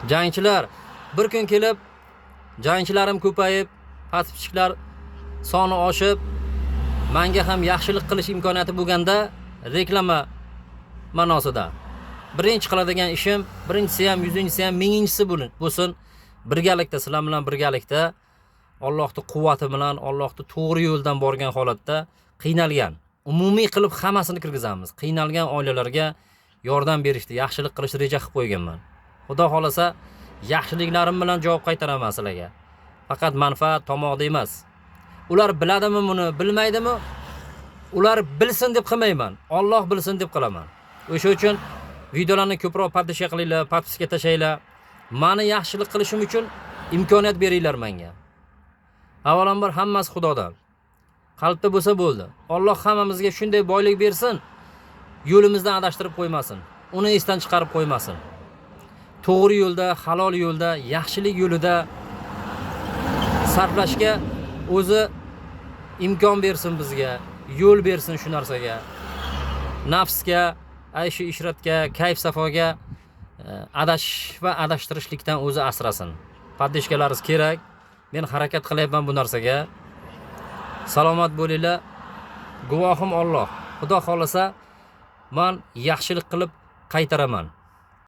Jangchilar bir kun kelib, jangchilarim ko'payib, past-pichiklar soni oshib, menga ham yaxshilik qilish imkoniyati bo'lganda reklama ma'nosida birinchi qiladigan ishim, birinchisi ham, 100-si ham, 1000-si bo'lsin, birgalikda sizlar bilan birgalikda Allohning quvvati bilan, Allohning to'g'ri yo'ldan borgan holatda qiynalgan, umumiy qilib hammasini kirgizamiz. Qiynalgan oilalarga yordam berishni, yaxshilik qilishni reja qilib qo'yganman. Xudo xolasa, yaxshiliklarim bilan javob qaytaraman sizlarga. Faqat manfaat tomoqda emas. Ular biladimi buni, bilmaydimi? Ular bilsin deb qilmayman. Alloh bilsin deb qilaman. O'sha uchun videolarni ko'proq podpiska qilinglar, podpiska tashlaylar. Meni yaxshilik qilishim uchun imkoniyat beringlar menga. Avvalambor hammasi Xudodan. Qalbda bo'lsa bo'ldi. Alloh hammamizga shunday boylik bersin, yo'limizdan adashtirib qo'ymasin. Uni esdan chiqarib qo'ymasin. To'g'ri yo'lda, halol yo'lda, yaxshilik yo'lida sarflashga o'zi imkon bersin bizga, yo'l bersin shu narsaga. Nafsga, ayshi ishratga, kayf safoga adashish va adashtirishlikdan o'zi asrasin. Podpiskalaringiz kerak. Men harakat qilyapman bu narsaga. Salomat bo'linglar. Guvohim Alloh. Xudo xolasa, men yaxshilik qilib qaytaraman.